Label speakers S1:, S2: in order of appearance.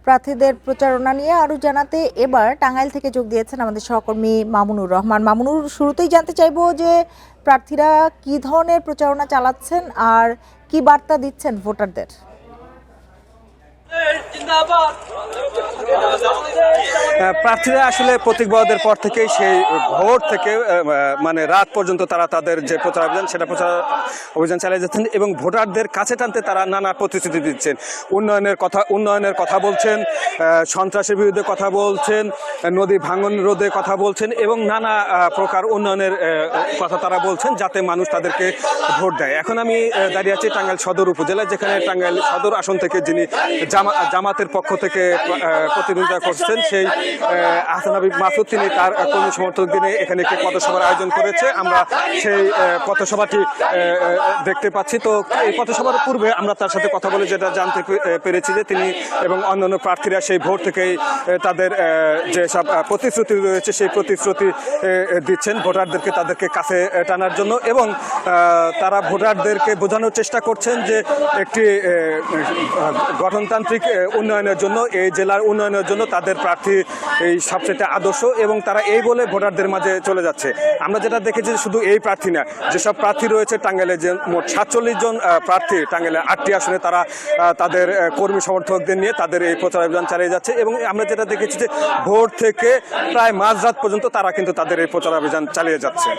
S1: প্রার্থীদের প্রচারণা নিয়ে আরো জানাতে এবার টাঙ্গাইল থেকে যোগ দিয়েছেন আমাদের সহকর্মী মামুনুর রহমান। মামুনুর, শুরুতেই জানতে চাইবো যে প্রার্থীরা কি ধরনের প্রচারণা চালাচ্ছেন আর কি বার্তা দিচ্ছেন ভোটারদের।
S2: প্রার্থীরা আসলে প্রতীক বরাদ্দের পর থেকেই সেই ভোর থেকে মানে রাত পর্যন্ত তারা তাদের যে প্রচার অভিযান সেটা প্রচার অভিযান চালিয়ে যাচ্ছেন এবং ভোটারদের কাছে টানতে তারা নানা প্রতিশ্রুতি দিচ্ছেন। উন্নয়নের কথা বলছেন, সন্ত্রাসের বিরুদ্ধে কথা বলছেন, নদী ভাঙন রোধে কথা বলছেন এবং নানা প্রকার উন্নয়নের কথা তারা বলছেন যাতে মানুষ তাদেরকে ভোট দেয়। এখন আমি দাঁড়িয়ে আছি টাঙ্গাইল সদর উপজেলায়, যেখানে টাঙ্গাইল সদর আসন থেকে যিনি জামাতের পক্ষ থেকে প্রতিনিধিত্ব করছেন সেই আহসান হাবিব মাসুদ, তিনি তার কর্মী সমর্থকদের নিয়ে এখানে একটি পথসভার আয়োজন করেছে। আমরা সেই পথসভাটি দেখতে পাচ্ছি। তো এই পথসভার পূর্বে আমরা তার সাথে কথা বলে যেটা জানতে পেরেছি যে তিনি এবং অন্যান্য প্রার্থীরা সেই ভোট থেকেই তাদের যে সব প্রতিশ্রুতি রয়েছে সেই প্রতিশ্রুতি দিচ্ছেন ভোটারদেরকে, তাদেরকে কাছে টানার জন্য এবং তারা ভোটারদেরকে বোঝানোর চেষ্টা করছেন যে একটি গঠনতান্ত্রিক উন্নয়নের জন্য, এই জেলার উন্নয়নের জন্য তাদের প্রার্থী এই সবচেয়ে আদর্শ এবং তারা এই বলে ভোটারদের মাঝে চলে যাচ্ছে। আমরা যেটা দেখেছি শুধু এই প্রার্থী না, যেসব প্রার্থী রয়েছে টাঙ্গাইলে, যে মোট 47 জন প্রার্থী টাঙ্গাইলে 8টি আসনে তারা তাদের কর্মী সমর্থকদের নিয়ে তাদের এই প্রচার অভিযান চালিয়ে যাচ্ছে এবং আমরা যেটা দেখেছি যে ভোর থেকে প্রায় মাঝরাত পর্যন্ত তারা কিন্তু তাদের এই প্রচার অভিযান চালিয়ে যাচ্ছে।